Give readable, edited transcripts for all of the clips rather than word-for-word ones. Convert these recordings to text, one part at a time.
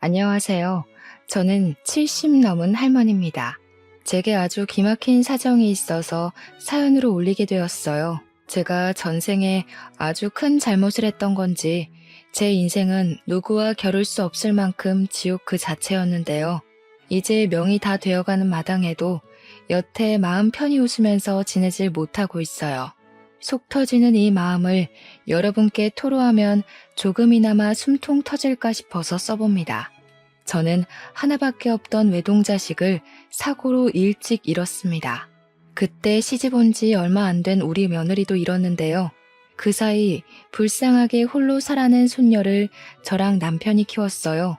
안녕하세요. 저는 70 넘은 할머니입니다. 제게 아주 기막힌 사정이 있어서 사연으로 올리게 되었어요. 제가 전생에 아주 큰 잘못을 했던 건지 제 인생은 누구와 겨룰 수 없을 만큼 지옥 그 자체였는데요. 이제 명이 다 되어가는 마당에도 여태 마음 편히 웃으면서 지내질 못하고 있어요. 속 터지는 이 마음을 여러분께 토로하면 조금이나마 숨통 터질까 싶어서 써봅니다. 저는 하나밖에 없던 외동자식을 사고로 일찍 잃었습니다. 그때 시집 온 지 얼마 안 된 우리 며느리도 잃었는데요. 그 사이 불쌍하게 홀로 살아낸 손녀를 저랑 남편이 키웠어요.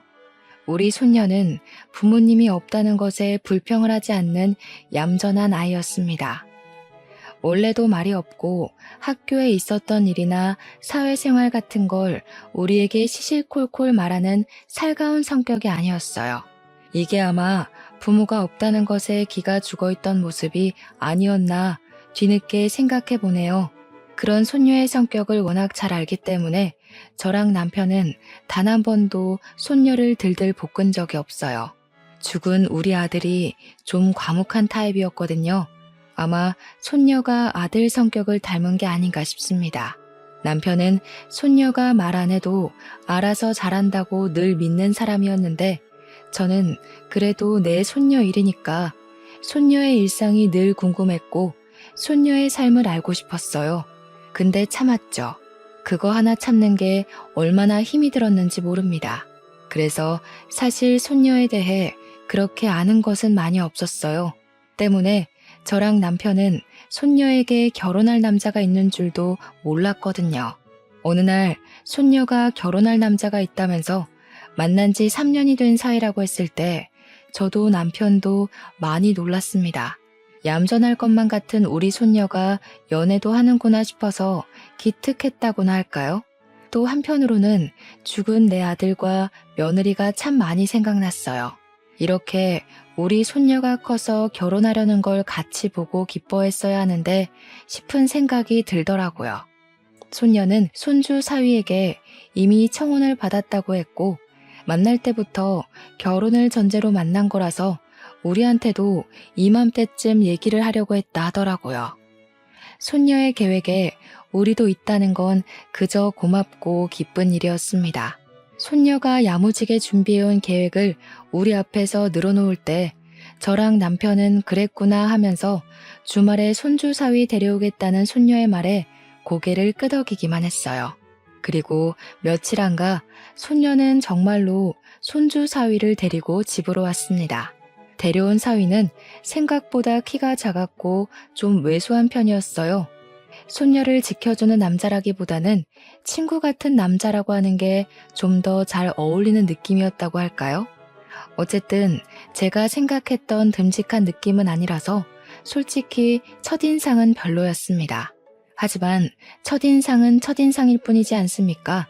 우리 손녀는 부모님이 없다는 것에 불평을 하지 않는 얌전한 아이였습니다. 원래도 말이 없고 학교에 있었던 일이나 사회생활 같은 걸 우리에게 시실콜콜 말하는 살가운 성격이 아니었어요. 이게 아마 부모가 없다는 것에 기가 죽어있던 모습이 아니었나 뒤늦게 생각해 보네요. 그런 손녀의 성격을 워낙 잘 알기 때문에 저랑 남편은 단 한 번도 손녀를 들들 볶은 적이 없어요. 죽은 우리 아들이 좀 과묵한 타입이었거든요. 아마 손녀가 아들 성격을 닮은 게 아닌가 싶습니다. 남편은 손녀가 말 안 해도 알아서 잘한다고 늘 믿는 사람이었는데 저는 그래도 내 손녀 일이니까 손녀의 일상이 늘 궁금했고 손녀의 삶을 알고 싶었어요. 근데 참았죠. 그거 하나 참는 게 얼마나 힘이 들었는지 모릅니다. 그래서 사실 손녀에 대해 그렇게 아는 것은 많이 없었어요. 때문에 저랑 남편은 손녀에게 결혼할 남자가 있는 줄도 몰랐거든요. 어느 날 손녀가 결혼할 남자가 있다면서 만난 지 3년이 된 사이라고 했을 때 저도 남편도 많이 놀랐습니다. 얌전할 것만 같은 우리 손녀가 연애도 하는구나 싶어서 기특했다고나 할까요? 또 한편으로는 죽은 내 아들과 며느리가 참 많이 생각났어요. 이렇게 우리 손녀가 커서 결혼하려는 걸 같이 보고 기뻐했어야 하는데 싶은 생각이 들더라고요. 손녀는 손주 사위에게 이미 청혼을 받았다고 했고 만날 때부터 결혼을 전제로 만난 거라서 우리한테도 이맘때쯤 얘기를 하려고 했다 하더라고요. 손녀의 계획에 우리도 있다는 건 그저 고맙고 기쁜 일이었습니다. 손녀가 야무지게 준비해온 계획을 우리 앞에서 늘어놓을 때 저랑 남편은 그랬구나 하면서 주말에 손주 사위 데려오겠다는 손녀의 말에 고개를 끄덕이기만 했어요. 그리고 며칠 안가 손녀는 정말로 손주 사위를 데리고 집으로 왔습니다. 데려온 사위는 생각보다 키가 작았고 좀 왜소한 편이었어요. 손녀를 지켜주는 남자라기보다는 친구 같은 남자라고 하는 게 좀 더 잘 어울리는 느낌이었다고 할까요? 어쨌든 제가 생각했던 듬직한 느낌은 아니라서 솔직히 첫인상은 별로였습니다. 하지만 첫인상은 첫인상일 뿐이지 않습니까?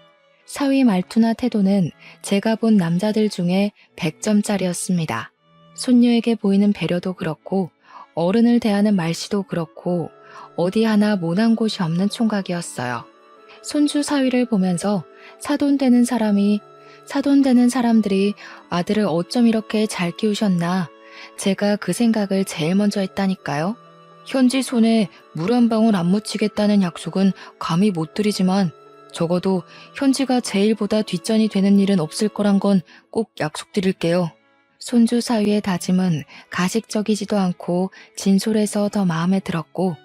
사위 말투나 태도는 제가 본 남자들 중에 100점짜리였습니다. 손녀에게 보이는 배려도 그렇고 어른을 대하는 말씨도 그렇고 어디 하나 모난 곳이 없는 총각이었어요. 손주 사위를 보면서 사돈되는 사람들이 아들을 어쩜 이렇게 잘 키우셨나 제가 그 생각을 제일 먼저 했다니까요. 현지 손에 물 한 방울 안 묻히겠다는 약속은 감히 못 드리지만 적어도 현지가 제일보다 뒷전이 되는 일은 없을 거란 건 꼭 약속드릴게요. 손주 사위의 다짐은 가식적이지도 않고 진솔해서 더 마음에 들었고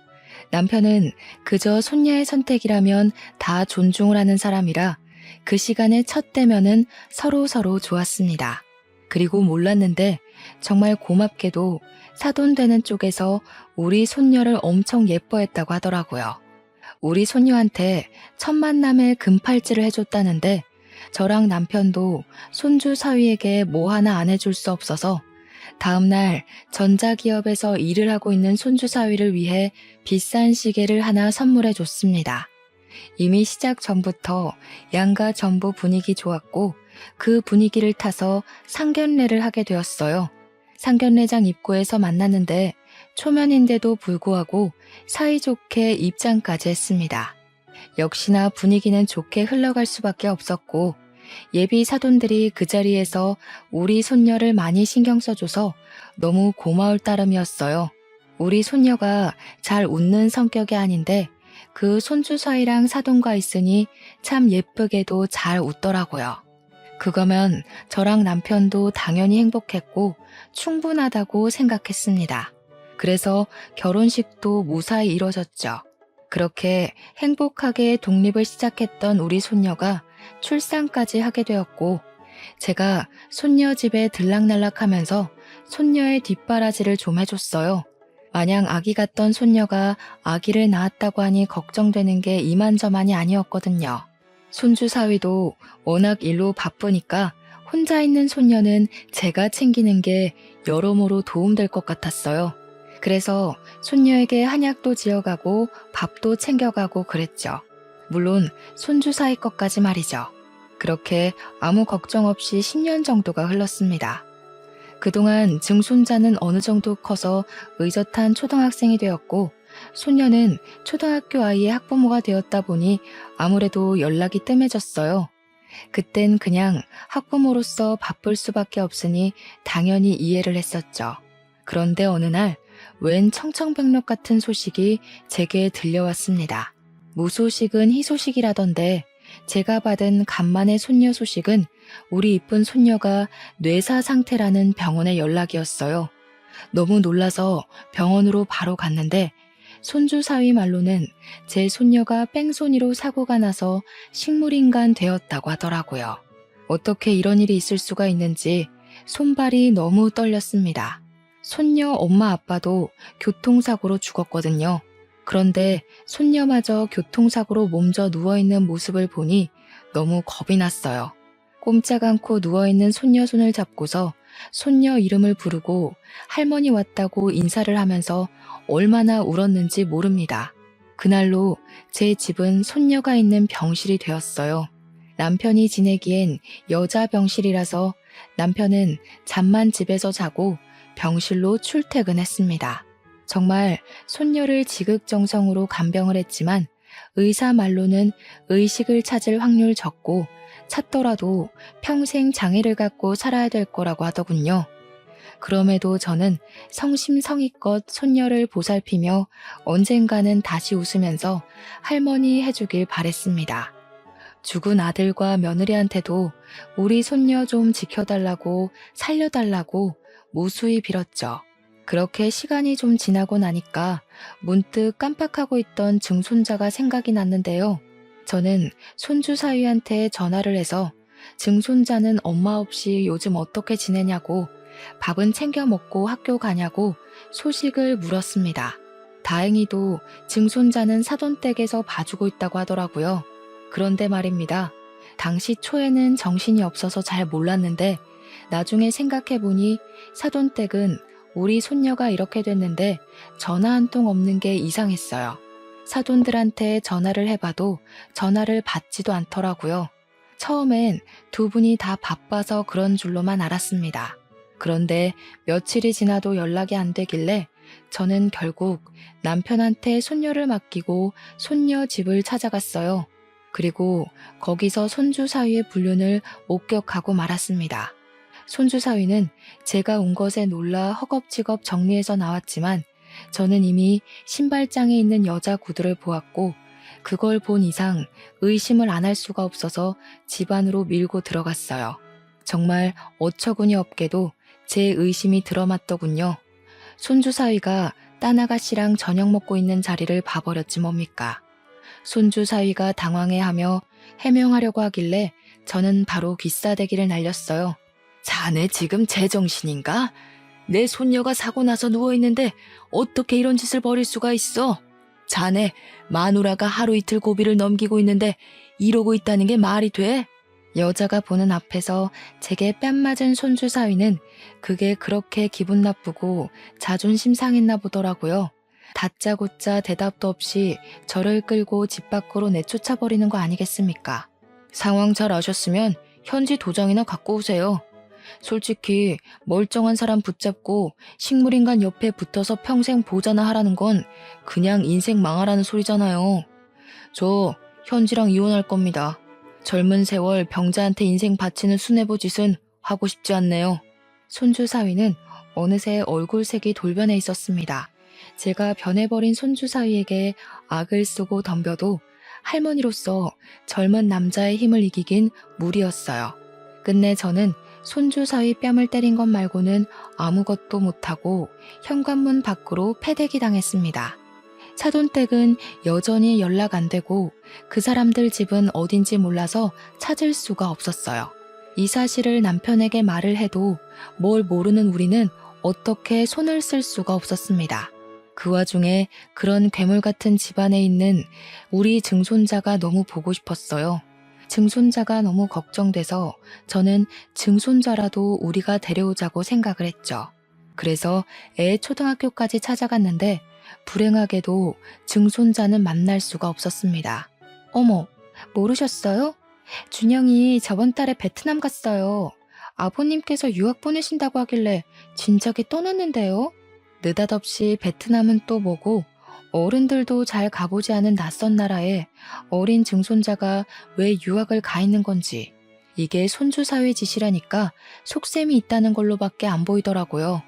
남편은 그저 손녀의 선택이라면 다 존중을 하는 사람이라 그 시간에 첫 대면은 서로 좋았습니다. 그리고 몰랐는데 정말 고맙게도 사돈되는 쪽에서 우리 손녀를 엄청 예뻐했다고 하더라고요. 우리 손녀한테 첫 만남에 금팔찌를 해줬다는데 저랑 남편도 손주 사위에게 뭐 하나 안 해줄 수 없어서 다음날 전자기업에서 일을 하고 있는 손주 사위를 위해 비싼 시계를 하나 선물해 줬습니다. 이미 시작 전부터 양가 전부 분위기 좋았고 그 분위기를 타서 상견례를 하게 되었어요. 상견례장 입구에서 만났는데 초면인데도 불구하고 사이좋게 입장까지 했습니다. 역시나 분위기는 좋게 흘러갈 수밖에 없었고 예비 사돈들이 그 자리에서 우리 손녀를 많이 신경 써줘서 너무 고마울 따름이었어요. 우리 손녀가 잘 웃는 성격이 아닌데 그 손주 사이랑 사돈과 있으니 참 예쁘게도 잘 웃더라고요. 그거면 저랑 남편도 당연히 행복했고 충분하다고 생각했습니다. 그래서 결혼식도 무사히 이뤄졌죠. 그렇게 행복하게 독립을 시작했던 우리 손녀가 출산까지 하게 되었고, 제가 손녀 집에 들락날락하면서 손녀의 뒷바라지를 좀 해줬어요. 마냥 아기 같던 손녀가 아기를 낳았다고 하니 걱정되는 게 이만저만이 아니었거든요. 손주 사위도 워낙 일로 바쁘니까 혼자 있는 손녀는 제가 챙기는 게 여러모로 도움될 것 같았어요. 그래서 손녀에게 한약도 지어가고 밥도 챙겨가고 그랬죠. 물론 손주 사위 것까지 말이죠. 그렇게 아무 걱정 없이 10년 정도가 흘렀습니다. 그동안 증손자는 어느 정도 커서 의젓한 초등학생이 되었고, 손녀는 초등학교 아이의 학부모가 되었다 보니 아무래도 연락이 뜸해졌어요. 그땐 그냥 학부모로서 바쁠 수밖에 없으니 당연히 이해를 했었죠. 그런데 어느 날 웬 청천벽력 같은 소식이 제게 들려왔습니다. 무소식은 희소식이라던데 제가 받은 간만의 손녀 소식은 우리 이쁜 손녀가 뇌사 상태라는 병원의 연락이었어요. 너무 놀라서 병원으로 바로 갔는데 손주 사위 말로는 제 손녀가 뺑소니로 사고가 나서 식물인간 되었다고 하더라고요. 어떻게 이런 일이 있을 수가 있는지 손발이 너무 떨렸습니다. 손녀 엄마 아빠도 교통사고로 죽었거든요. 그런데 손녀마저 교통사고로 몸져 누워있는 모습을 보니 너무 겁이 났어요. 꼼짝 않고 누워있는 손녀 손을 잡고서 손녀 이름을 부르고 할머니 왔다고 인사를 하면서 얼마나 울었는지 모릅니다. 그날로 제 집은 손녀가 있는 병실이 되었어요. 남편이 지내기엔 여자 병실이라서 남편은 잠만 집에서 자고 병실로 출퇴근했습니다. 정말 손녀를 지극정성으로 간병을 했지만 의사 말로는 의식을 찾을 확률 적고 찾더라도 평생 장애를 갖고 살아야 될 거라고 하더군요. 그럼에도 저는 성심성의껏 손녀를 보살피며 언젠가는 다시 웃으면서 할머니 해주길 바랬습니다. 죽은 아들과 며느리한테도 우리 손녀 좀 지켜달라고 살려달라고 무수히 빌었죠. 그렇게 시간이 좀 지나고 나니까 문득 깜빡하고 있던 증손자가 생각이 났는데요. 저는 손주 사위한테 전화를 해서 증손자는 엄마 없이 요즘 어떻게 지내냐고, 밥은 챙겨 먹고 학교 가냐고 소식을 물었습니다. 다행히도 증손자는 사돈댁에서 봐주고 있다고 하더라고요. 그런데 말입니다. 당시 초에는 정신이 없어서 잘 몰랐는데 나중에 생각해보니 사돈댁은 우리 손녀가 이렇게 됐는데 전화 한 통 없는 게 이상했어요. 사돈들한테 전화를 해봐도 전화를 받지도 않더라고요. 처음엔 두 분이 다 바빠서 그런 줄로만 알았습니다. 그런데 며칠이 지나도 연락이 안 되길래 저는 결국 남편한테 손녀를 맡기고 손녀 집을 찾아갔어요. 그리고 거기서 손주 사위의 불륜을 목격하고 말았습니다. 손주 사위는 제가 온 것에 놀라 허겁지겁 정리해서 나왔지만 저는 이미 신발장에 있는 여자 구두를 보았고 그걸 본 이상 의심을 안 할 수가 없어서 집 안으로 밀고 들어갔어요. 정말 어처구니 없게도 제 의심이 들어맞더군요. 손주 사위가 딴 아가씨랑 저녁 먹고 있는 자리를 봐버렸지 뭡니까. 손주 사위가 당황해하며 해명하려고 하길래 저는 바로 귀싸대기를 날렸어요. 자네 지금 제정신인가? 내 손녀가 사고 나서 누워있는데 어떻게 이런 짓을 벌일 수가 있어? 자네 마누라가 하루 이틀 고비를 넘기고 있는데 이러고 있다는 게 말이 돼? 여자가 보는 앞에서 제게 뺨 맞은 손주 사위는 그게 그렇게 기분 나쁘고 자존심 상했나 보더라고요. 다짜고짜 대답도 없이 저를 끌고 집 밖으로 내쫓아버리는 거 아니겠습니까? 상황 잘 아셨으면 현지 도장이나 갖고 오세요. 솔직히 멀쩡한 사람 붙잡고 식물인간 옆에 붙어서 평생 보자나 하라는 건 그냥 인생 망하라는 소리잖아요. 저 현지랑 이혼할 겁니다. 젊은 세월 병자한테 인생 바치는 수뇌부 짓은 하고 싶지 않네요. 손주 사위는 어느새 얼굴색이 돌변해 있었습니다. 제가 변해버린 손주 사위에게 악을 쓰고 덤벼도 할머니로서 젊은 남자의 힘을 이기긴 무리였어요. 끝내 저는 손주 사위 뺨을 때린 것 말고는 아무것도 못하고 현관문 밖으로 패대기 당했습니다. 사돈댁은 여전히 연락 안 되고 그 사람들 집은 어딘지 몰라서 찾을 수가 없었어요. 이 사실을 남편에게 말을 해도 뭘 모르는 우리는 어떻게 손을 쓸 수가 없었습니다. 그 와중에 그런 괴물 같은 집안에 있는 우리 증손자가 너무 보고 싶었어요. 증손자가 너무 걱정돼서 저는 증손자라도 우리가 데려오자고 생각을 했죠. 그래서 애 초등학교까지 찾아갔는데 불행하게도 증손자는 만날 수가 없었습니다. 어머, 모르셨어요? 준영이 저번 달에 베트남 갔어요. 아버님께서 유학 보내신다고 하길래 진작에 떠났는데요. 느닷없이 베트남은 또 뭐고 어른들도 잘 가보지 않은 낯선 나라에 어린 증손자가 왜 유학을 가 있는 건지 이게 손주 사위 짓이라니까 속셈이 있다는 걸로밖에 안 보이더라고요.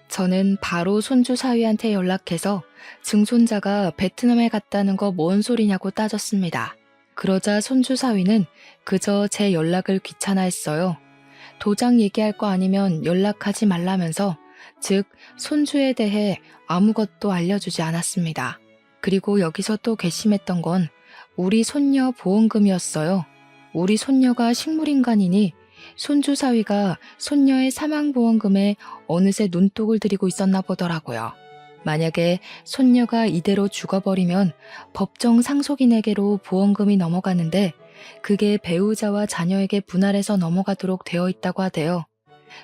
저는 바로 손주 사위한테 연락해서 증손자가 베트남에 갔다는 거 뭔 소리냐고 따졌습니다. 그러자 손주 사위는 그저 제 연락을 귀찮아했어요. 도장 얘기할 거 아니면 연락하지 말라면서 즉 손주에 대해 아무것도 알려주지 않았습니다. 그리고 여기서 또 괘씸했던 건 우리 손녀 보험금이었어요. 우리 손녀가 식물인간이니 손주 사위가 손녀의 사망보험금에 어느새 눈독을 들이고 있었나 보더라고요. 만약에 손녀가 이대로 죽어버리면 법정 상속인에게로 보험금이 넘어가는데 그게 배우자와 자녀에게 분할해서 넘어가도록 되어 있다고 하대요.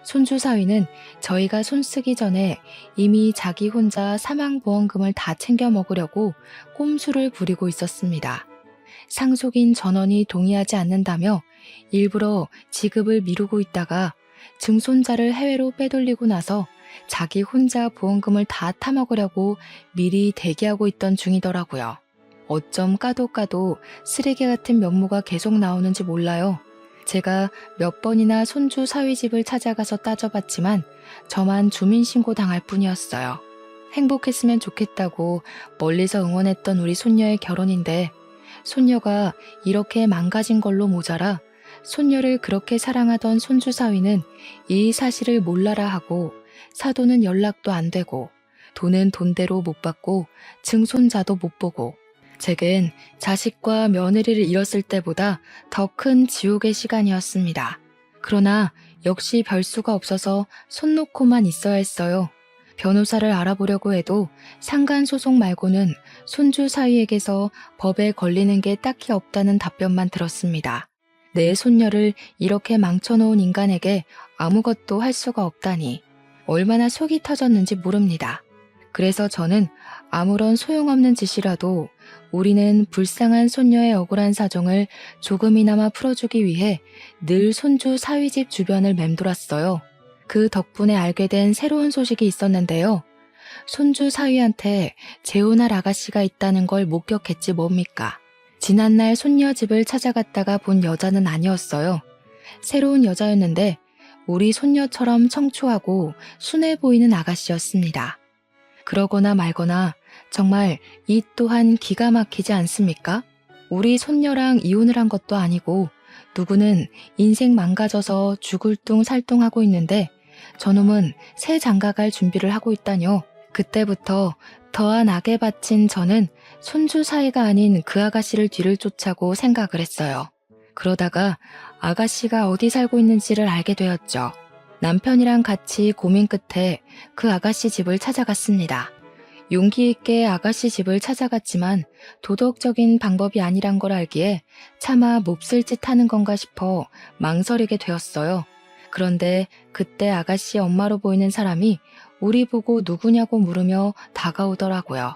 손주 사위는 저희가 손쓰기 전에 이미 자기 혼자 사망보험금을 다 챙겨 먹으려고 꼼수를 부리고 있었습니다. 상속인 전원이 동의하지 않는다며 일부러 지급을 미루고 있다가 증손자를 해외로 빼돌리고 나서 자기 혼자 보험금을 다 타먹으려고 미리 대기하고 있던 중이더라고요. 어쩜 까도 쓰레기 같은 면모가 계속 나오는지 몰라요. 제가 몇 번이나 손주 사위 집을 찾아가서 따져봤지만 저만 주민신고 당할 뿐이었어요. 행복했으면 좋겠다고 멀리서 응원했던 우리 손녀의 결혼인데 손녀가 이렇게 망가진 걸로 모자라 손녀를 그렇게 사랑하던 손주 사위는 이 사실을 몰라라 하고 사돈은 연락도 안 되고 돈은 돈대로 못 받고 증손자도 못 보고 제겐 자식과 며느리를 잃었을 때보다 더 큰 지옥의 시간이었습니다. 그러나 역시 별 수가 없어서 손 놓고만 있어야 했어요. 변호사를 알아보려고 해도 상간소송 말고는 손주 사위에게서 법에 걸리는 게 딱히 없다는 답변만 들었습니다. 내 손녀를 이렇게 망쳐놓은 인간에게 아무것도 할 수가 없다니 얼마나 속이 터졌는지 모릅니다. 그래서 저는 아무런 소용없는 짓이라도 우리는 불쌍한 손녀의 억울한 사정을 조금이나마 풀어주기 위해 늘 손주 사위집 주변을 맴돌았어요. 그 덕분에 알게 된 새로운 소식이 있었는데요. 손주 사위한테 재혼할 아가씨가 있다는 걸 목격했지 뭡니까. 지난날 손녀 집을 찾아갔다가 본 여자는 아니었어요. 새로운 여자였는데 우리 손녀처럼 청초하고 순해 보이는 아가씨였습니다. 그러거나 말거나 정말 이 또한 기가 막히지 않습니까? 우리 손녀랑 이혼을 한 것도 아니고 누구는 인생 망가져서 죽을 둥 살둥하고 있는데 저놈은 새 장가갈 준비를 하고 있다뇨. 그때부터 더한 악에 바친 저는 손주 사이가 아닌 그 아가씨를 뒤를 쫓아고 생각을 했어요. 그러다가 아가씨가 어디 살고 있는지를 알게 되었죠. 남편이랑 같이 고민 끝에 그 아가씨 집을 찾아갔습니다. 용기 있게 아가씨 집을 찾아갔지만 도덕적인 방법이 아니란 걸 알기에 차마 몹쓸 짓 하는 건가 싶어 망설이게 되었어요. 그런데 그때 아가씨 엄마로 보이는 사람이 우리 보고 누구냐고 물으며 다가오더라고요.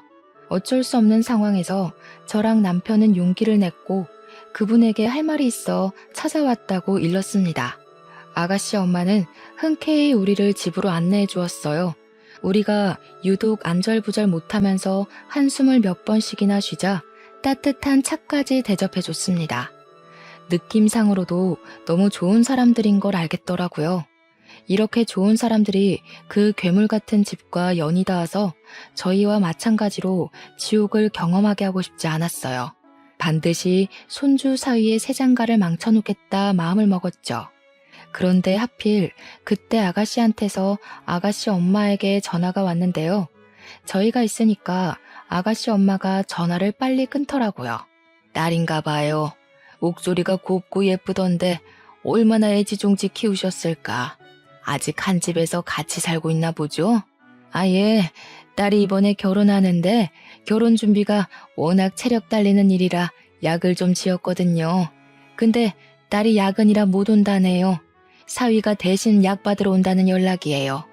어쩔 수 없는 상황에서 저랑 남편은 용기를 냈고 그분에게 할 말이 있어 찾아왔다고 일렀습니다. 아가씨 엄마는 흔쾌히 우리를 집으로 안내해 주었어요. 우리가 유독 안절부절 못하면서 한숨을 몇 번씩이나 쉬자 따뜻한 차까지 대접해 줬습니다. 느낌상으로도 너무 좋은 사람들인 걸 알겠더라고요. 이렇게 좋은 사람들이 그 괴물 같은 집과 연이 닿아서 저희와 마찬가지로 지옥을 경험하게 하고 싶지 않았어요. 반드시 손주 사위의 새 장가를 망쳐놓겠다 마음을 먹었죠. 그런데 하필 그때 아가씨한테서 아가씨 엄마에게 전화가 왔는데요. 저희가 있으니까 아가씨 엄마가 전화를 빨리 끊더라고요. 딸인가 봐요. 목소리가 곱고 예쁘던데 얼마나 애지중지 키우셨을까. 아직 한 집에서 같이 살고 있나 보죠? 아, 예. 딸이 이번에 결혼하는데 결혼 준비가 워낙 체력 딸리는 일이라 약을 좀 지었거든요. 근데 딸이 야근이라 못 온다네요. 사위가 대신 약 받으러 온다는 연락이에요.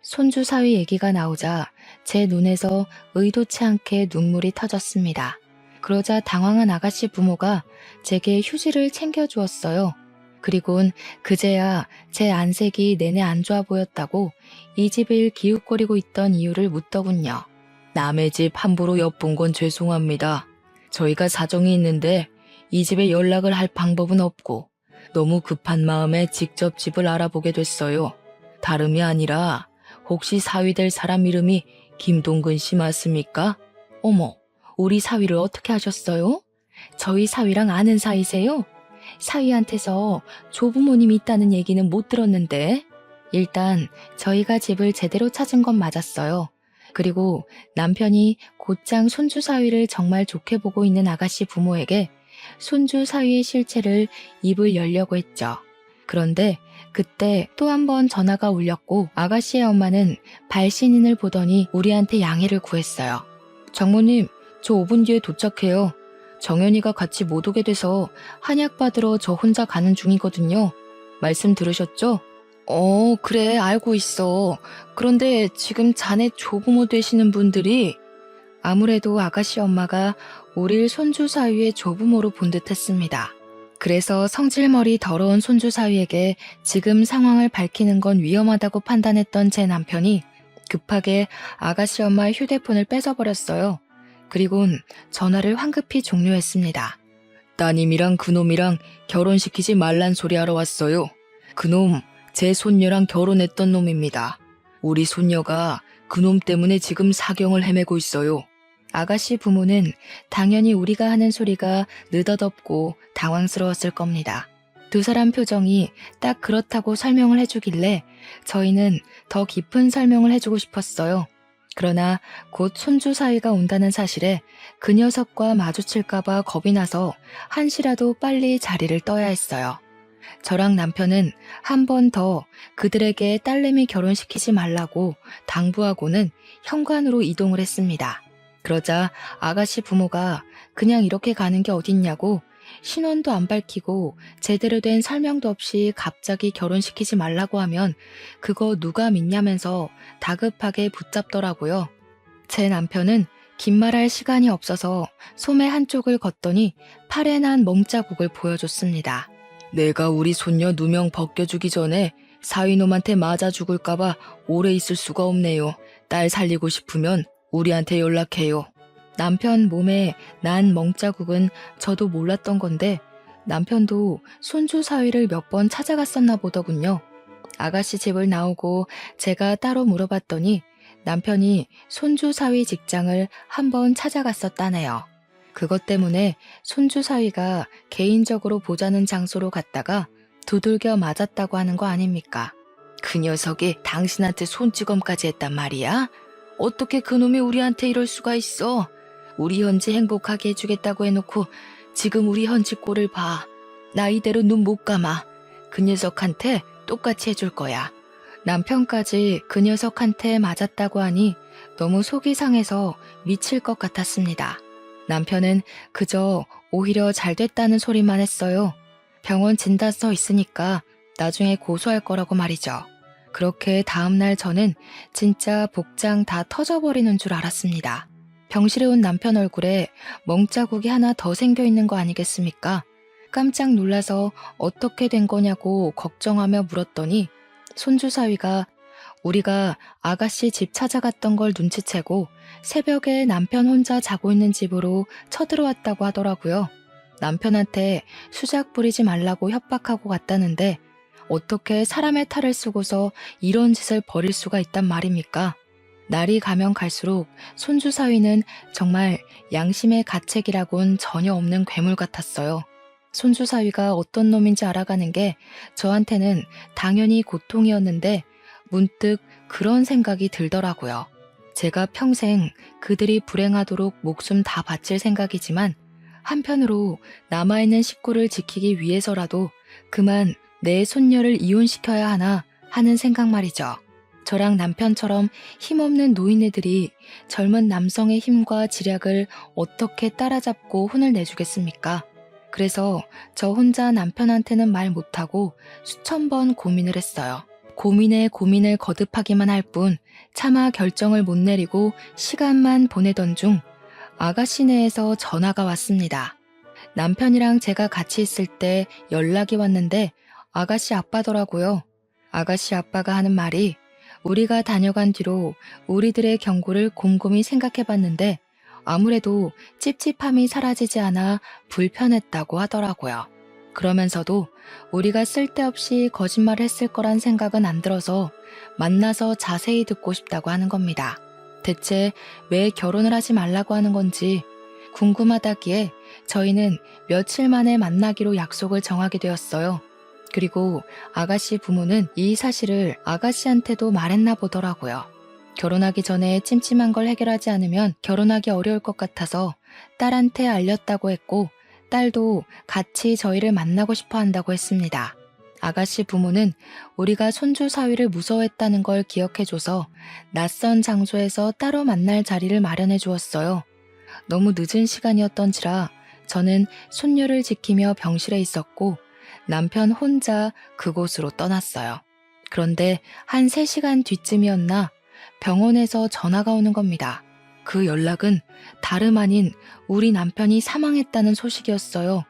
손주 사위 얘기가 나오자 제 눈에서 의도치 않게 눈물이 터졌습니다. 그러자 당황한 아가씨 부모가 제게 휴지를 챙겨주었어요. 그리곤 그제야 제 안색이 내내 안 좋아 보였다고 이 집을 기웃거리고 있던 이유를 묻더군요. 남의 집 함부로 엿본 건 죄송합니다. 저희가 사정이 있는데 이 집에 연락을 할 방법은 없고 너무 급한 마음에 직접 집을 알아보게 됐어요. 다름이 아니라 혹시 사위 될 사람 이름이 김동근 씨 맞습니까? 어머, 우리 사위를 어떻게 하셨어요? 저희 사위랑 아는 사이세요? 사위한테서 조부모님이 있다는 얘기는 못 들었는데. 일단 저희가 집을 제대로 찾은 건 맞았어요. 그리고 남편이 곧장 손주 사위를 정말 좋게 보고 있는 아가씨 부모에게 손주 사위의 실체를 입을 열려고 했죠. 그런데 그때 또 한 번 전화가 울렸고 아가씨의 엄마는 발신인을 보더니 우리한테 양해를 구했어요. 장모님, 저 5분 뒤에 도착해요. 정연이가 같이 못 오게 돼서 한약 받으러 저 혼자 가는 중이거든요. 말씀 들으셨죠? 그래, 알고 있어. 그런데 지금 자네 조부모 되시는 분들이 아무래도 아가씨 엄마가 우릴 손주 사위의 조부모로 본 듯했습니다. 그래서 성질머리 더러운 손주 사위에게 지금 상황을 밝히는 건 위험하다고 판단했던 제 남편이 급하게 아가씨 엄마의 휴대폰을 뺏어버렸어요. 그리곤 전화를 황급히 종료했습니다. 따님이랑 그놈이랑 결혼시키지 말란 소리 하러 왔어요. 그놈 제 손녀랑 결혼했던 놈입니다. 우리 손녀가 그놈 때문에 지금 사경을 헤매고 있어요. 아가씨 부모는 당연히 우리가 하는 소리가 느닷없고 당황스러웠을 겁니다. 두 사람 표정이 딱 그렇다고 설명을 해주길래 저희는 더 깊은 설명을 해주고 싶었어요. 그러나 곧 손주 사위가 온다는 사실에 그 녀석과 마주칠까봐 겁이 나서 한시라도 빨리 자리를 떠야 했어요. 저랑 남편은 한 번 더 그들에게 딸내미 결혼시키지 말라고 당부하고는 현관으로 이동을 했습니다. 그러자 아가씨 부모가 그냥 이렇게 가는 게 어딨냐고 신원도 안 밝히고 제대로 된 설명도 없이 갑자기 결혼시키지 말라고 하면 그거 누가 믿냐면서 다급하게 붙잡더라고요. 제 남편은 긴 말할 시간이 없어서 소매 한쪽을 걷더니 팔에 난 멍자국을 보여줬습니다. 내가 우리 손녀 누명 벗겨주기 전에 사위놈한테 맞아 죽을까봐 오래 있을 수가 없네요. 딸 살리고 싶으면 우리한테 연락해요. 남편 몸에 난 멍자국은 저도 몰랐던 건데 남편도 손주 사위를 몇 번 찾아갔었나 보더군요. 아가씨 집을 나오고 제가 따로 물어봤더니 남편이 손주 사위 직장을 한번 찾아갔었다네요. 그것 때문에 손주 사위가 개인적으로 보자는 장소로 갔다가 두들겨 맞았다고 하는 거 아닙니까? 그 녀석이 당신한테 손찌검까지 했단 말이야? 어떻게 그놈이 우리한테 이럴 수가 있어? 우리 현지 행복하게 해주겠다고 해놓고 지금 우리 현지 꼴을 봐. 나 이대로 눈 못 감아. 그 녀석한테 똑같이 해줄 거야. 남편까지 그 녀석한테 맞았다고 하니 너무 속이 상해서 미칠 것 같았습니다. 남편은 그저 오히려 잘 됐다는 소리만 했어요. 병원 진단서 있으니까 나중에 고소할 거라고 말이죠. 그렇게 다음날 저는 진짜 복장 다 터져버리는 줄 알았습니다. 병실에 온 남편 얼굴에 멍자국이 하나 더 생겨있는 거 아니겠습니까? 깜짝 놀라서 어떻게 된 거냐고 걱정하며 물었더니 손주 사위가 우리가 아가씨 집 찾아갔던 걸 눈치채고 새벽에 남편 혼자 자고 있는 집으로 쳐들어왔다고 하더라고요. 남편한테 수작 부리지 말라고 협박하고 갔다는데 어떻게 사람의 탈을 쓰고서 이런 짓을 벌일 수가 있단 말입니까? 날이 가면 갈수록 손주 사위는 정말 양심의 가책이라곤 전혀 없는 괴물 같았어요. 손주 사위가 어떤 놈인지 알아가는 게 저한테는 당연히 고통이었는데 문득 그런 생각이 들더라고요. 제가 평생 그들이 불행하도록 목숨 다 바칠 생각이지만 한편으로 남아있는 식구를 지키기 위해서라도 그만 내 손녀를 이혼시켜야 하나 하는 생각 말이죠. 저랑 남편처럼 힘없는 노인네들이 젊은 남성의 힘과 지략을 어떻게 따라잡고 혼을 내주겠습니까? 그래서 저 혼자 남편한테는 말 못하고 수천 번 고민을 했어요. 고민에 고민을 거듭하기만 할 뿐 차마 결정을 못 내리고 시간만 보내던 중 아가씨네에서 전화가 왔습니다. 남편이랑 제가 같이 있을 때 연락이 왔는데 아가씨 아빠더라고요. 아가씨 아빠가 하는 말이 우리가 다녀간 뒤로 우리들의 경고를 곰곰이 생각해봤는데 아무래도 찝찝함이 사라지지 않아 불편했다고 하더라고요. 그러면서도 우리가 쓸데없이 거짓말을 했을 거란 생각은 안 들어서 만나서 자세히 듣고 싶다고 하는 겁니다. 대체 왜 결혼을 하지 말라고 하는 건지 궁금하다기에 저희는 며칠 만에 만나기로 약속을 정하게 되었어요. 그리고 아가씨 부모는 이 사실을 아가씨한테도 말했나 보더라고요. 결혼하기 전에 찜찜한 걸 해결하지 않으면 결혼하기 어려울 것 같아서 딸한테 알렸다고 했고 딸도 같이 저희를 만나고 싶어 한다고 했습니다. 아가씨 부모는 우리가 손주 사위를 무서워했다는 걸 기억해줘서 낯선 장소에서 따로 만날 자리를 마련해 주었어요. 너무 늦은 시간이었던지라 저는 손녀를 지키며 병실에 있었고 남편 혼자 그곳으로 떠났어요. 그런데 한 3시간 뒤쯤이었나 병원에서 전화가 오는 겁니다. 그 연락은 다름 아닌 우리 남편이 사망했다는 소식이었어요.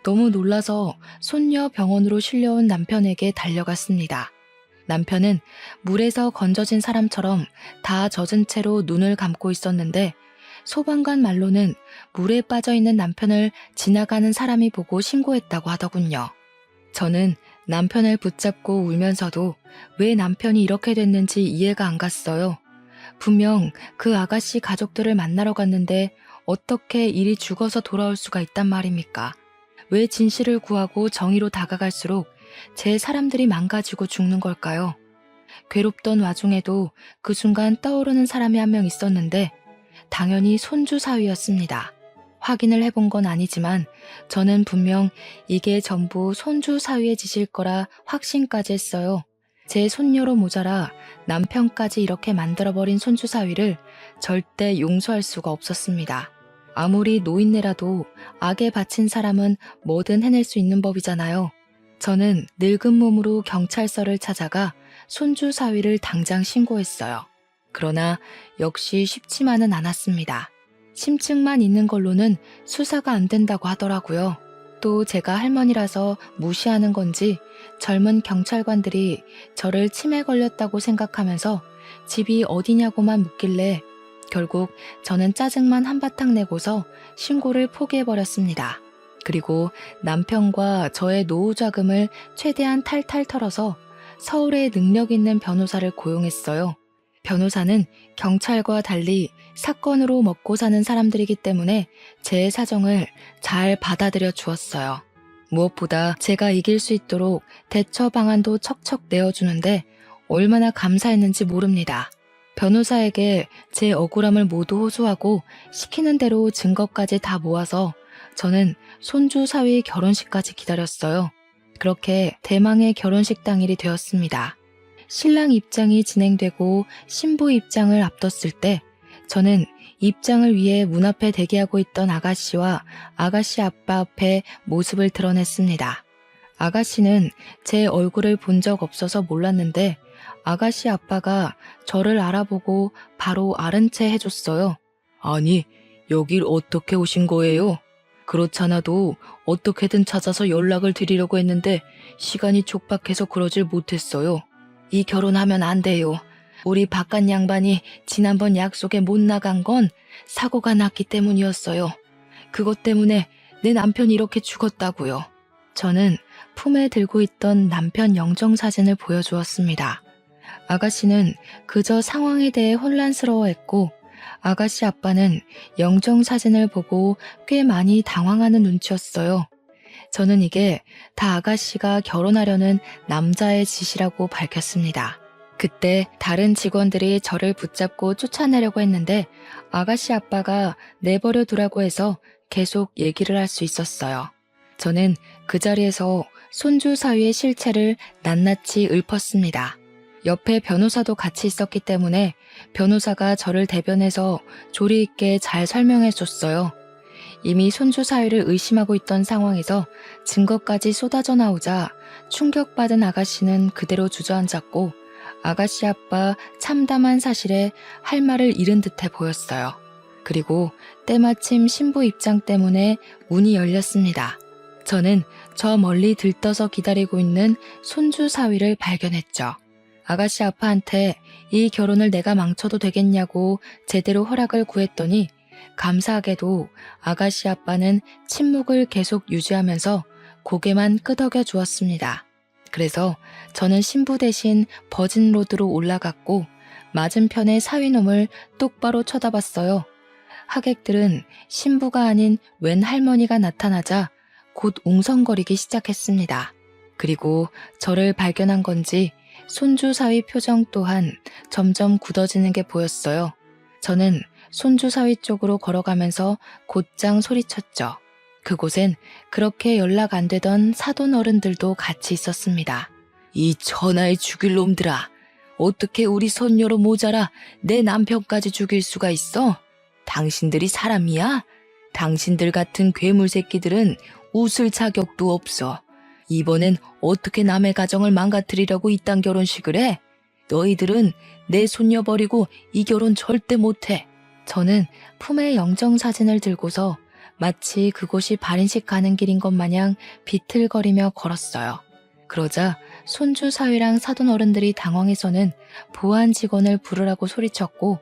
너무 놀라서 손녀 병원으로 실려온 남편에게 달려갔습니다. 남편은 물에서 건져진 사람처럼 다 젖은 채로 눈을 감고 있었는데 소방관 말로는 물에 빠져있는 남편을 지나가는 사람이 보고 신고했다고 하더군요. 저는 남편을 붙잡고 울면서도 왜 남편이 이렇게 됐는지 이해가 안 갔어요. 분명 그 아가씨 가족들을 만나러 갔는데 어떻게 일이 죽어서 돌아올 수가 있단 말입니까? 왜 진실을 구하고 정의로 다가갈수록 제 사람들이 망가지고 죽는 걸까요? 괴롭던 와중에도 그 순간 떠오르는 사람이 한 명 있었는데 당연히 손주 사위였습니다. 확인을 해본 건 아니지만 저는 분명 이게 전부 손주 사위의 짓일 거라 확신까지 했어요. 제 손녀로 모자라 남편까지 이렇게 만들어버린 손주 사위를 절대 용서할 수가 없었습니다. 아무리 노인네라도 악에 바친 사람은 뭐든 해낼 수 있는 법이잖아요. 저는 늙은 몸으로 경찰서를 찾아가 손주 사위를 당장 신고했어요. 그러나 역시 쉽지만은 않았습니다. 심증만 있는 걸로는 수사가 안 된다고 하더라고요. 또 제가 할머니라서 무시하는 건지 젊은 경찰관들이 저를 치매 걸렸다고 생각하면서 집이 어디냐고만 묻길래 결국 저는 짜증만 한바탕 내고서 신고를 포기해버렸습니다. 그리고 남편과 저의 노후 자금을 최대한 탈탈 털어서 서울에 능력 있는 변호사를 고용했어요. 변호사는 경찰과 달리 사건으로 먹고 사는 사람들이기 때문에 제 사정을 잘 받아들여 주었어요. 무엇보다 제가 이길 수 있도록 대처 방안도 척척 내어주는데 얼마나 감사했는지 모릅니다. 변호사에게 제 억울함을 모두 호소하고 시키는 대로 증거까지 다 모아서 저는 손주 사위 결혼식까지 기다렸어요. 그렇게 대망의 결혼식 당일이 되었습니다. 신랑 입장이 진행되고 신부 입장을 앞뒀을 때 저는 입장을 위해 문 앞에 대기하고 있던 아가씨와 아가씨 아빠 앞에 모습을 드러냈습니다. 아가씨는 제 얼굴을 본 적 없어서 몰랐는데 아가씨 아빠가 저를 알아보고 바로 아른 채 해줬어요. 아니, 여길 어떻게 오신 거예요? 그렇잖아도 어떻게든 찾아서 연락을 드리려고 했는데 시간이 촉박해서 그러질 못했어요. 이 결혼하면 안 돼요. 우리 바깥 양반이 지난번 약속에 못 나간 건 사고가 났기 때문이었어요. 그것 때문에 내 남편이 이렇게 죽었다고요. 저는 품에 들고 있던 남편 영정사진을 보여주었습니다. 아가씨는 그저 상황에 대해 혼란스러워했고 아가씨 아빠는 영정사진을 보고 꽤 많이 당황하는 눈치였어요. 저는 이게 다 아가씨가 결혼하려는 남자의 짓이라고 밝혔습니다. 그때 다른 직원들이 저를 붙잡고 쫓아내려고 했는데 아가씨 아빠가 내버려 두라고 해서 계속 얘기를 할 수 있었어요. 저는 그 자리에서 손주 사위의 실체를 낱낱이 읊었습니다. 옆에 변호사도 같이 있었기 때문에 변호사가 저를 대변해서 조리 있게 잘 설명해 줬어요. 이미 손주 사위를 의심하고 있던 상황에서 증거까지 쏟아져 나오자 충격받은 아가씨는 그대로 주저앉았고 아가씨 아빠 참담한 사실에 할 말을 잃은 듯해 보였어요. 그리고 때마침 신부 입장 때문에 문이 열렸습니다. 저는 저 멀리 들떠서 기다리고 있는 손주 사위를 발견했죠. 아가씨 아빠한테 이 결혼을 내가 망쳐도 되겠냐고 제대로 허락을 구했더니 감사하게도 아가씨 아빠는 침묵을 계속 유지하면서 고개만 끄덕여 주었습니다. 그래서 저는 신부 대신 버진로드로 올라갔고 맞은편의 사위놈을 똑바로 쳐다봤어요. 하객들은 신부가 아닌 웬 할머니가 나타나자 곧 웅성거리기 시작했습니다. 그리고 저를 발견한 건지 손주 사위 표정 또한 점점 굳어지는 게 보였어요. 저는 손주 사위 쪽으로 걸어가면서 곧장 소리쳤죠. 그곳엔 그렇게 연락 안 되던 사돈 어른들도 같이 있었습니다. 이 천하의 죽일 놈들아, 어떻게 우리 손녀로 모자라 내 남편까지 죽일 수가 있어? 당신들이 사람이야? 당신들 같은 괴물 새끼들은 웃을 자격도 없어. 이번엔 어떻게 남의 가정을 망가뜨리려고 이딴 결혼식을 해? 너희들은 내 손녀 버리고 이 결혼 절대 못해. 저는 품에 영정사진을 들고서 마치 그곳이 발인식 가는 길인 것 마냥 비틀거리며 걸었어요. 그러자 손주 사위랑 사돈 어른들이 당황해서는 보안 직원을 부르라고 소리쳤고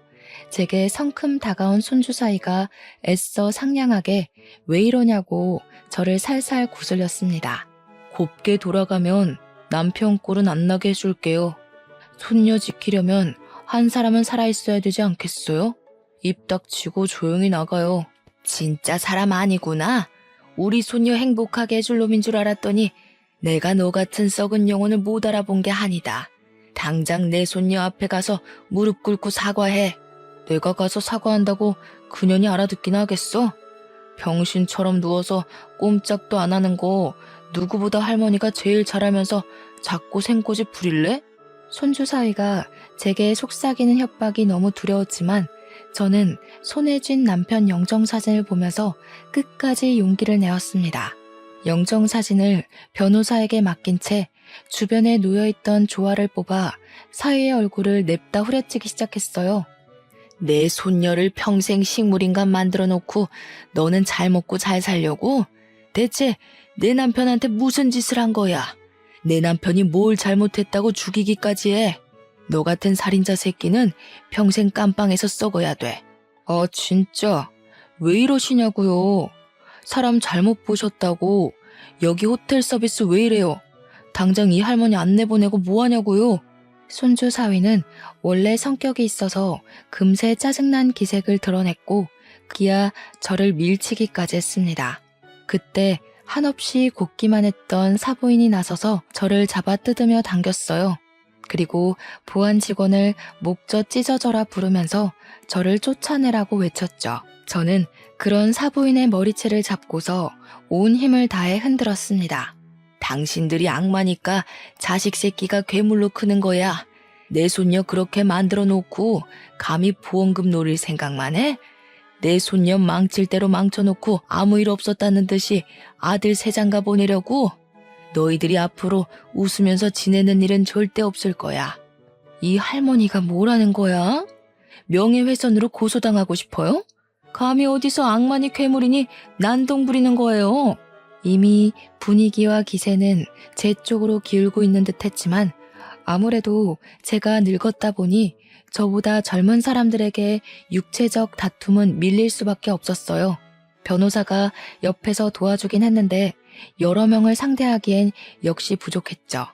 제게 성큼 다가온 손주 사위가 애써 상냥하게 왜 이러냐고 저를 살살 구슬렸습니다. 곱게 돌아가면 남편 꼴은 안 나게 해줄게요. 손녀 지키려면 한 사람은 살아있어야 되지 않겠어요? 입 닥치고 조용히 나가요. 진짜 사람 아니구나. 우리 손녀 행복하게 해줄 놈인 줄 알았더니 내가 너 같은 썩은 영혼을 못 알아본 게 아니다. 당장 내 손녀 앞에 가서 무릎 꿇고 사과해. 내가 가서 사과한다고 그년이 알아듣긴 하겠어? 병신처럼 누워서 꼼짝도 안 하는 거 누구보다 할머니가 제일 잘하면서 자꾸 생꼬집 부릴래? 손주 사위가 제게 속삭이는 협박이 너무 두려웠지만 저는 손에 쥔 남편 영정사진을 보면서 끝까지 용기를 내었습니다. 영정사진을 변호사에게 맡긴 채 주변에 놓여있던 조화를 뽑아 사위의 얼굴을 냅다 후려치기 시작했어요. 내 손녀를 평생 식물인간 만들어 놓고 너는 잘 먹고 잘 살려고? 대체 내 남편한테 무슨 짓을 한 거야? 내 남편이 뭘 잘못했다고 죽이기까지 해? 너 같은 살인자 새끼는 평생 깜빵에서 썩어야 돼. 아 진짜 왜 이러시냐고요. 사람 잘못 보셨다고. 여기 호텔 서비스 왜 이래요? 당장 이 할머니 안 내보내고 뭐하냐고요. 손주 사위는 원래 성격이 있어서 금세 짜증난 기색을 드러냈고 기아 저를 밀치기까지 했습니다. 그때 한없이 곱기만 했던 사부인이 나서서 저를 잡아 뜯으며 당겼어요. 그리고 보안 직원을 목젖 찢어져라 부르면서 저를 쫓아내라고 외쳤죠. 저는 그런 사부인의 머리채를 잡고서 온 힘을 다해 흔들었습니다. 당신들이 악마니까 자식 새끼가 괴물로 크는 거야. 내 손녀 그렇게 만들어 놓고 감히 보험금 노릴 생각만 해? 내 손녀 망칠 대로 망쳐놓고 아무 일 없었다는 듯이 아들 세장가 보내려고? 너희들이 앞으로 웃으면서 지내는 일은 절대 없을 거야. 이 할머니가 뭐라는 거야? 명예훼손으로 고소당하고 싶어요? 감히 어디서 악마니 괴물이니 난동 부리는 거예요. 이미 분위기와 기세는 제 쪽으로 기울고 있는 듯 했지만 아무래도 제가 늙었다 보니 저보다 젊은 사람들에게 육체적 다툼은 밀릴 수밖에 없었어요. 변호사가 옆에서 도와주긴 했는데 여러 명을 상대하기엔 역시 부족했죠.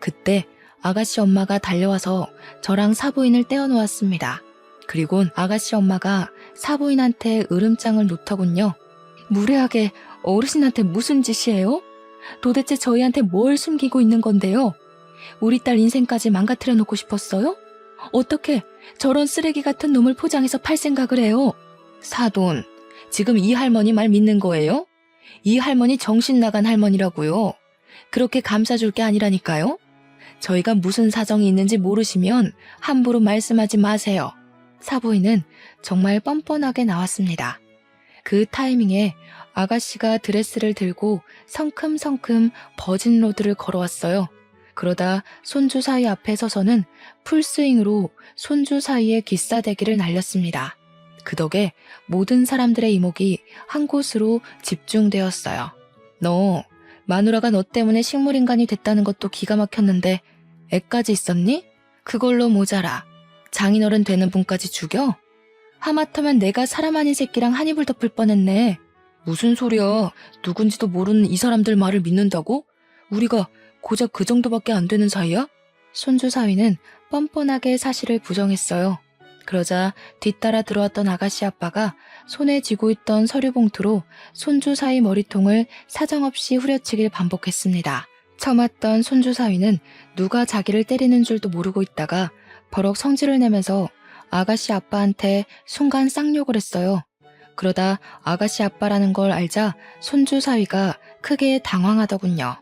그때 아가씨 엄마가 달려와서 저랑 사부인을 떼어놓았습니다. 그리곤 아가씨 엄마가 사부인한테 으름장을 놓더군요. 무례하게 어르신한테 무슨 짓이에요? 도대체 저희한테 뭘 숨기고 있는 건데요? 우리 딸 인생까지 망가뜨려 놓고 싶었어요? 어떻게 저런 쓰레기 같은 놈을 포장해서 팔 생각을 해요? 사돈, 지금 이 할머니 말 믿는 거예요? 이 할머니 정신 나간 할머니라고요. 그렇게 감싸줄 게 아니라니까요. 저희가 무슨 사정이 있는지 모르시면 함부로 말씀하지 마세요. 사부인은 정말 뻔뻔하게 나왔습니다. 그 타이밍에 아가씨가 드레스를 들고 성큼성큼 버진로드를 걸어왔어요. 그러다 손주 사위 앞에 서서는 풀스윙으로 손주 사이에 기싸대기를 날렸습니다. 그 덕에 모든 사람들의 이목이 한 곳으로 집중되었어요. 너, 마누라가 너 때문에 식물인간이 됐다는 것도 기가 막혔는데 애까지 있었니? 그걸로 모자라. 장인어른 되는 분까지 죽여? 하마터면 내가 사람 아닌 새끼랑 한 이불 덮을 뻔했네. 무슨 소리야. 누군지도 모르는 이 사람들 말을 믿는다고? 우리가 고작 그 정도밖에 안 되는 사이야? 손주 사위는 뻔뻔하게 사실을 부정했어요. 그러자 뒤따라 들어왔던 아가씨 아빠가 손에 쥐고 있던 서류 봉투로 손주 사위 머리통을 사정없이 후려치길 반복했습니다. 처맞던 손주 사위는 누가 자기를 때리는 줄도 모르고 있다가 버럭 성질을 내면서 아가씨 아빠한테 순간 쌍욕을 했어요. 그러다 아가씨 아빠라는 걸 알자 손주 사위가 크게 당황하더군요.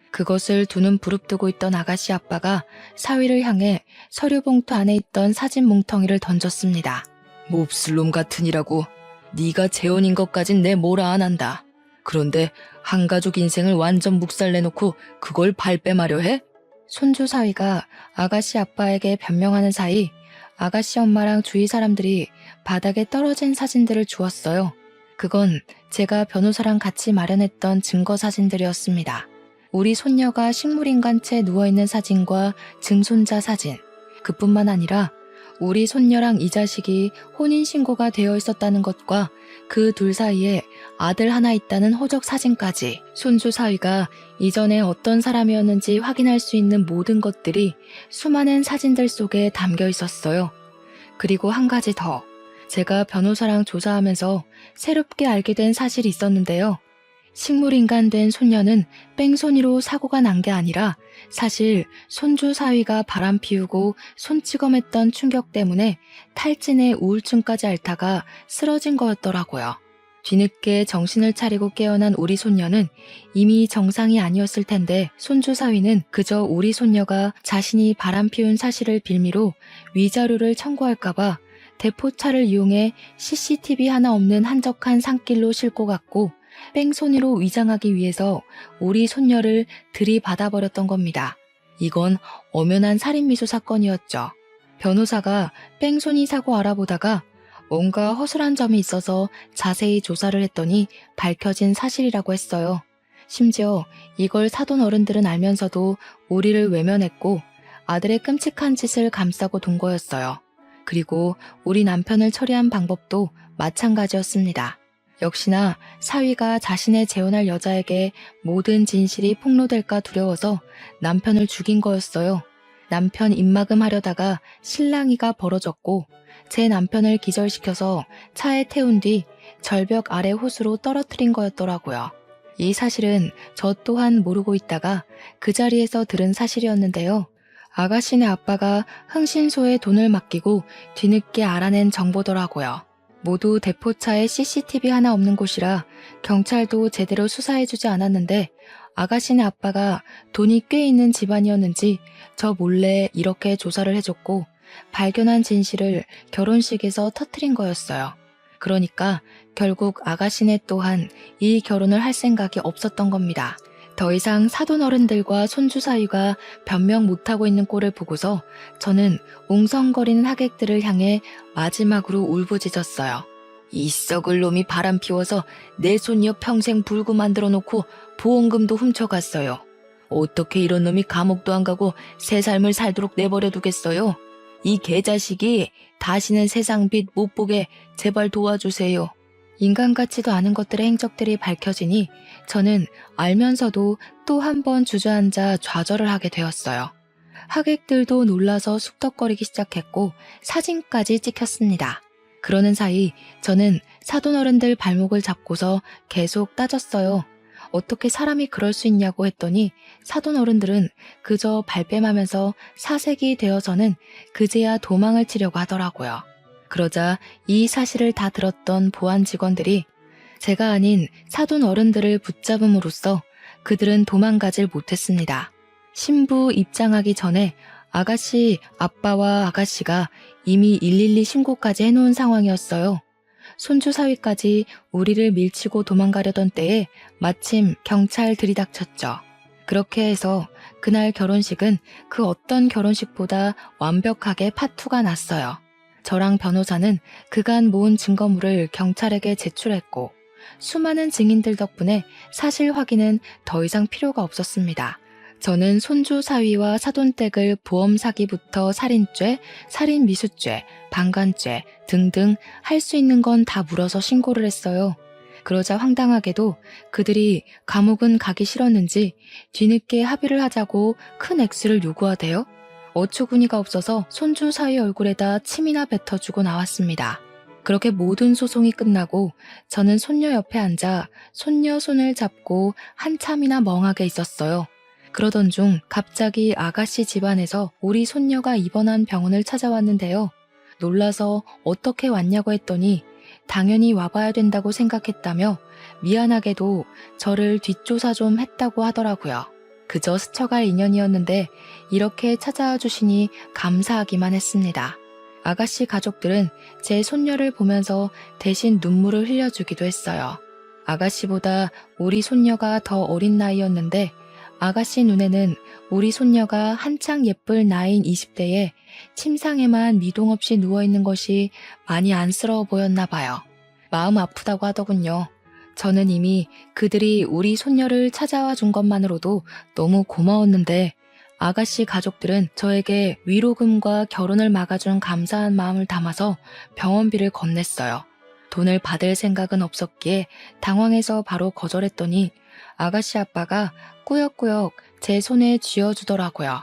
그것을 두 눈 부릅뜨고 있던 아가씨 아빠가 사위를 향해 서류 봉투 안에 있던 사진 뭉텅이를 던졌습니다. 몹쓸 놈 같으니라고. 네가 재혼인 것까진 내 뭐라 안 한다. 그런데 한 가족 인생을 완전 묵살내놓고 그걸 발뺌하려 해? 손주 사위가 아가씨 아빠에게 변명하는 사이 아가씨 엄마랑 주위 사람들이 바닥에 떨어진 사진들을 주었어요. 그건 제가 변호사랑 같이 마련했던 증거 사진들이었습니다. 우리 손녀가 식물인간 채 누워있는 사진과 증손자 사진, 그뿐만 아니라 우리 손녀랑 이 자식이 혼인신고가 되어 있었다는 것과 그 둘 사이에 아들 하나 있다는 호적 사진까지 손주 사위가 이전에 어떤 사람이었는지 확인할 수 있는 모든 것들이 수많은 사진들 속에 담겨 있었어요. 그리고 한 가지 더, 제가 변호사랑 조사하면서 새롭게 알게 된 사실이 있었는데요. 식물인간 된 손녀는 뺑소니로 사고가 난 게 아니라 사실 손주 사위가 바람 피우고 손찌검했던 충격 때문에 탈진에 우울증까지 앓다가 쓰러진 거였더라고요. 뒤늦게 정신을 차리고 깨어난 우리 손녀는 이미 정상이 아니었을 텐데 손주 사위는 그저 우리 손녀가 자신이 바람 피운 사실을 빌미로 위자료를 청구할까봐 대포차를 이용해 CCTV 하나 없는 한적한 산길로 싣고 갔고 뺑소니로 위장하기 위해서 우리 손녀를 들이받아버렸던 겁니다. 이건 엄연한 살인미수 사건이었죠. 변호사가 뺑소니 사고 알아보다가 뭔가 허술한 점이 있어서 자세히 조사를 했더니 밝혀진 사실이라고 했어요. 심지어 이걸 사돈 어른들은 알면서도 우리를 외면했고 아들의 끔찍한 짓을 감싸고 돈 거였어요. 그리고 우리 남편을 처리한 방법도 마찬가지였습니다. 역시나 사위가 자신의 재혼할 여자에게 모든 진실이 폭로될까 두려워서 남편을 죽인 거였어요. 남편 입막음 하려다가 실랑이가 벌어졌고 제 남편을 기절시켜서 차에 태운 뒤 절벽 아래 호수로 떨어뜨린 거였더라고요. 이 사실은 저 또한 모르고 있다가 그 자리에서 들은 사실이었는데요. 아가씨네 아빠가 흥신소에 돈을 맡기고 뒤늦게 알아낸 정보더라고요. 모두 대포차에 CCTV 하나 없는 곳이라 경찰도 제대로 수사해주지 않았는데 아가씨네 아빠가 돈이 꽤 있는 집안이었는지 저 몰래 이렇게 조사를 해줬고 발견한 진실을 결혼식에서 터뜨린 거였어요. 그러니까 결국 아가씨네 또한 이 결혼을 할 생각이 없었던 겁니다. 더 이상 사돈 어른들과 손주 사위가 변명 못하고 있는 꼴을 보고서 저는 웅성거리는 하객들을 향해 마지막으로 울부짖었어요. 이 썩을 놈이 바람 피워서 내 손녀 평생 불구 만들어 놓고 보험금도 훔쳐갔어요. 어떻게 이런 놈이 감옥도 안 가고 새 삶을 살도록 내버려 두겠어요? 이 개자식이 다시는 세상 빛 못 보게 제발 도와주세요. 인간 같지도 않은 것들의 행적들이 밝혀지니 저는 알면서도 또 한 번 주저앉아 좌절을 하게 되었어요. 하객들도 놀라서 숙덕거리기 시작했고 사진까지 찍혔습니다. 그러는 사이 저는 사돈 어른들 발목을 잡고서 계속 따졌어요. 어떻게 사람이 그럴 수 있냐고 했더니 사돈 어른들은 그저 발뺌하면서 사색이 되어서는 그제야 도망을 치려고 하더라고요. 그러자 이 사실을 다 들었던 보안 직원들이 제가 아닌 사돈 어른들을 붙잡음으로써 그들은 도망가질 못했습니다. 신부 입장하기 전에 아가씨 아빠와 아가씨가 이미 112 신고까지 해놓은 상황이었어요. 손주 사위까지 우리를 밀치고 도망가려던 때에 마침 경찰 들이닥쳤죠. 그렇게 해서 그날 결혼식은 그 어떤 결혼식보다 완벽하게 파투가 났어요. 저랑 변호사는 그간 모은 증거물을 경찰에게 제출했고 수많은 증인들 덕분에 사실 확인은 더 이상 필요가 없었습니다. 저는 손주 사위와 사돈댁을 보험 사기부터 살인죄, 살인미수죄, 방관죄 등등 할 수 있는 건 다 물어서 신고를 했어요. 그러자 황당하게도 그들이 감옥은 가기 싫었는지 뒤늦게 합의를 하자고 큰 액수를 요구하대요. 어처구니가 없어서 손주 사위 얼굴에다 침이나 뱉어주고 나왔습니다. 그렇게 모든 소송이 끝나고 저는 손녀 옆에 앉아 손녀 손을 잡고 한참이나 멍하게 있었어요. 그러던 중 갑자기 아가씨 집안에서 우리 손녀가 입원한 병원을 찾아왔는데요. 놀라서 어떻게 왔냐고 했더니 당연히 와봐야 된다고 생각했다며 미안하게도 저를 뒷조사 좀 했다고 하더라고요. 그저 스쳐갈 인연이었는데 이렇게 찾아와 주시니 감사하기만 했습니다. 아가씨 가족들은 제 손녀를 보면서 대신 눈물을 흘려주기도 했어요. 아가씨보다 우리 손녀가 더 어린 나이였는데 아가씨 눈에는 우리 손녀가 한창 예쁠 나이인 20대에 침상에만 미동 없이 누워있는 것이 많이 안쓰러워 보였나 봐요. 마음 아프다고 하더군요. 저는 이미 그들이 우리 손녀를 찾아와 준 것만으로도 너무 고마웠는데 아가씨 가족들은 저에게 위로금과 결혼을 막아준 감사한 마음을 담아서 병원비를 건넸어요. 돈을 받을 생각은 없었기에 당황해서 바로 거절했더니 아가씨 아빠가 꾸역꾸역 제 손에 쥐어주더라고요.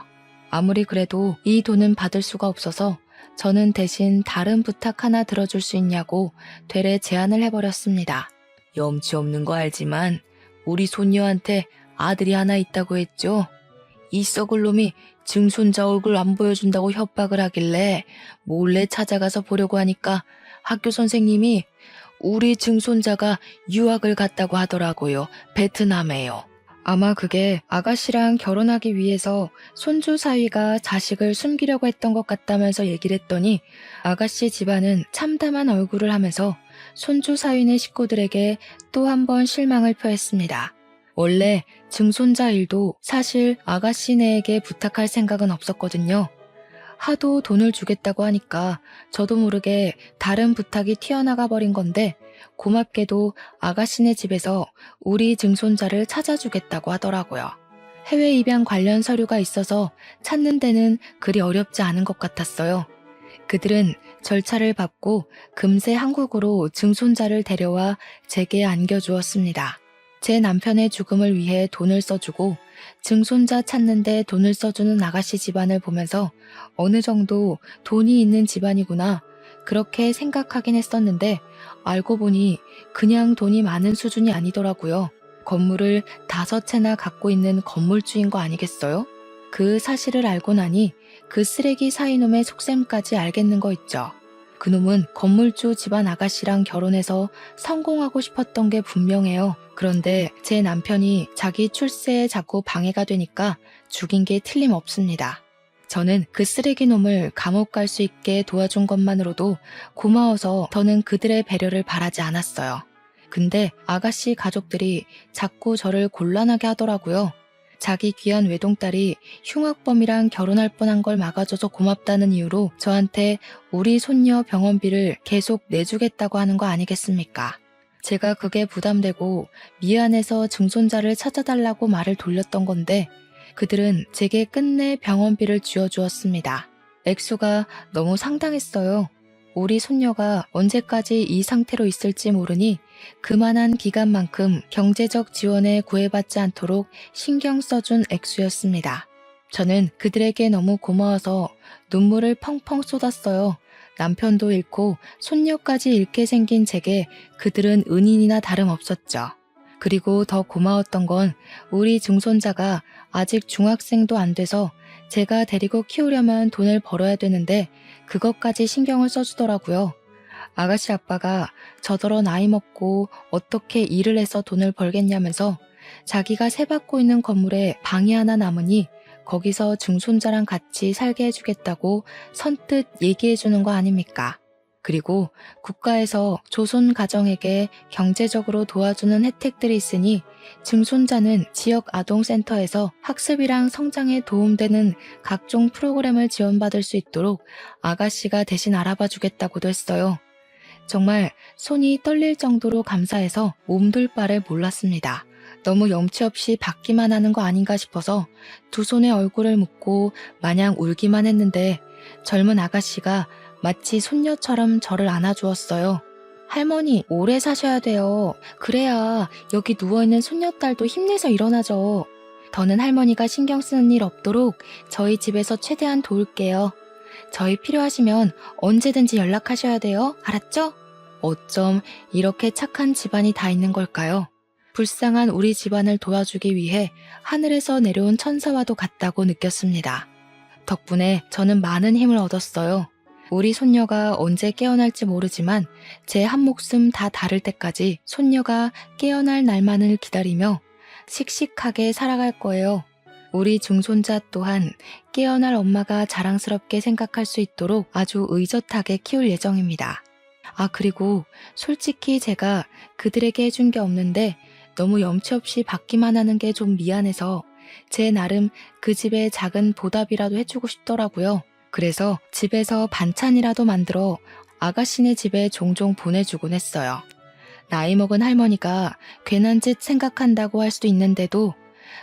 아무리 그래도 이 돈은 받을 수가 없어서 저는 대신 다른 부탁 하나 들어줄 수 있냐고 되레 제안을 해버렸습니다. 염치 없는 거 알지만 우리 손녀한테 아들이 하나 있다고 했죠? 이 썩을 놈이 증손자 얼굴 안 보여준다고 협박을 하길래 몰래 찾아가서 보려고 하니까 학교 선생님이 우리 증손자가 유학을 갔다고 하더라고요. 베트남에요. 아마 그게 아가씨랑 결혼하기 위해서 손주 사위가 자식을 숨기려고 했던 것 같다면서 얘기를 했더니 아가씨 집안은 참담한 얼굴을 하면서 손주 사위네 식구들에게 또 한 번 실망을 표했습니다. 원래 증손자 일도 사실 아가씨네에게 부탁할 생각은 없었거든요. 하도 돈을 주겠다고 하니까 저도 모르게 다른 부탁이 튀어나가 버린 건데 고맙게도 아가씨네 집에서 우리 증손자를 찾아주겠다고 하더라고요. 해외 입양 관련 서류가 있어서 찾는 데는 그리 어렵지 않은 것 같았어요. 그들은 절차를 밟고 금세 한국으로 증손자를 데려와 제게 안겨주었습니다. 제 남편의 죽음을 위해 돈을 써주고 증손자 찾는데 돈을 써주는 아가씨 집안을 보면서 어느 정도 돈이 있는 집안이구나 그렇게 생각하긴 했었는데 알고 보니 그냥 돈이 많은 수준이 아니더라고요. 건물을 5채나 갖고 있는 건물주인 거 아니겠어요? 그 사실을 알고 나니 그 쓰레기 사이놈의 속셈까지 알겠는 거 있죠. 그놈은 건물주 집안 아가씨랑 결혼해서 성공하고 싶었던 게 분명해요. 그런데 제 남편이 자기 출세에 자꾸 방해가 되니까 죽인 게 틀림없습니다. 저는 그 쓰레기 놈을 감옥 갈 수 있게 도와준 것만으로도 고마워서 더는 그들의 배려를 바라지 않았어요. 근데 아가씨 가족들이 자꾸 저를 곤란하게 하더라고요. 자기 귀한 외동딸이 흉악범이랑 결혼할 뻔한 걸 막아줘서 고맙다는 이유로 저한테 우리 손녀 병원비를 계속 내주겠다고 하는 거 아니겠습니까? 제가 그게 부담되고 미안해서 증손자를 찾아달라고 말을 돌렸던 건데 그들은 제게 끝내 병원비를 쥐어주었습니다. 액수가 너무 상당했어요. 우리 손녀가 언제까지 이 상태로 있을지 모르니 그만한 기간만큼 경제적 지원에 구애받지 않도록 신경 써준 액수였습니다. 저는 그들에게 너무 고마워서 눈물을 펑펑 쏟았어요. 남편도 잃고 손녀까지 잃게 생긴 제게 그들은 은인이나 다름없었죠. 그리고 더 고마웠던 건 우리 증손자가 아직 중학생도 안 돼서 제가 데리고 키우려면 돈을 벌어야 되는데 그것까지 신경을 써주더라고요. 아가씨 아빠가 저더러 나이 먹고 어떻게 일을 해서 돈을 벌겠냐면서 자기가 세받고 있는 건물에 방이 하나 남으니 거기서 증손자랑 같이 살게 해주겠다고 선뜻 얘기해주는 거 아닙니까? 그리고 국가에서 조손 가정에게 경제적으로 도와주는 혜택들이 있으니 증손자는 지역 아동센터에서 학습이랑 성장에 도움되는 각종 프로그램을 지원받을 수 있도록 아가씨가 대신 알아봐 주겠다고도 했어요. 정말 손이 떨릴 정도로 감사해서 몸둘 바를 몰랐습니다. 너무 염치 없이 받기만 하는 거 아닌가 싶어서 두 손에 얼굴을 묻고 마냥 울기만 했는데 젊은 아가씨가 마치 손녀처럼 저를 안아주었어요. 할머니, 오래 사셔야 돼요. 그래야 여기 누워있는 손녀딸도 힘내서 일어나죠. 더는 할머니가 신경 쓰는 일 없도록 저희 집에서 최대한 도울게요. 저희 필요하시면 언제든지 연락하셔야 돼요. 알았죠? 어쩜 이렇게 착한 집안이 다 있는 걸까요? 불쌍한 우리 집안을 도와주기 위해 하늘에서 내려온 천사와도 같다고 느꼈습니다. 덕분에 저는 많은 힘을 얻었어요. 우리 손녀가 언제 깨어날지 모르지만 제 한 목숨 다 다를 때까지 손녀가 깨어날 날만을 기다리며 씩씩하게 살아갈 거예요. 우리 증손자 또한 깨어날 엄마가 자랑스럽게 생각할 수 있도록 아주 의젓하게 키울 예정입니다. 그리고 솔직히 제가 그들에게 해준 게 없는데 너무 염치 없이 받기만 하는 게 좀 미안해서 제 나름 그 집에 작은 보답이라도 해주고 싶더라고요. 그래서 집에서 반찬이라도 만들어 아가씨네 집에 종종 보내주곤 했어요. 나이 먹은 할머니가 괜한 짓 생각한다고 할 수도 있는데도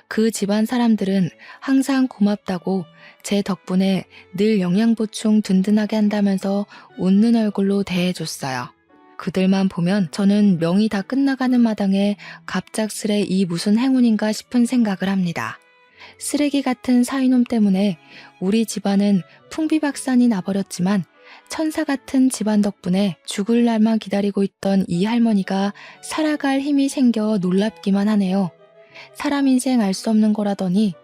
그 집안 사람들은 항상 고맙다고 제 덕분에 늘 영양보충 든든하게 한다면서 웃는 얼굴로 대해줬어요. 그들만 보면 저는 명이 다 끝나가는 마당에 갑작스레 이 무슨 행운인가 싶은 생각을 합니다. 쓰레기 같은 사위놈 때문에 우리 집안은 풍비박산이 나버렸지만 천사 같은 집안 덕분에 죽을 날만 기다리고 있던 이 할머니가 살아갈 힘이 생겨 놀랍기만 하네요. 사람 인생 알 수 없는 거라더니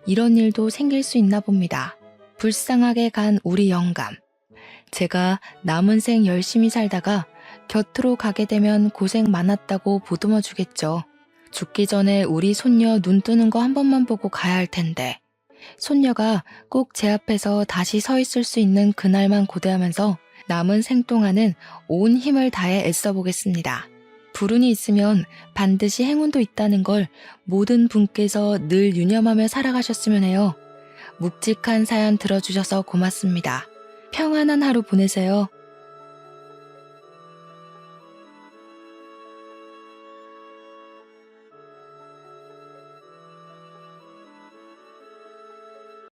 이런 일도 생길 수 있나 봅니다. 불쌍하게 간 우리 영감. 제가 남은 생 열심히 살다가 곁으로 가게 되면 고생 많았다고 보듬어 주겠죠. 죽기 전에 우리 손녀 눈 뜨는 거 한 번만 보고 가야 할 텐데. 손녀가 꼭 제 앞에서 다시 서 있을 수 있는 그날만 고대하면서 남은 생 동안은 온 힘을 다해 애써보겠습니다. 불운이 있으면 반드시 행운도 있다는 걸 모든 분께서 늘 유념하며 살아가셨으면 해요. 묵직한 사연 들어주셔서 고맙습니다. 평안한 하루 보내세요.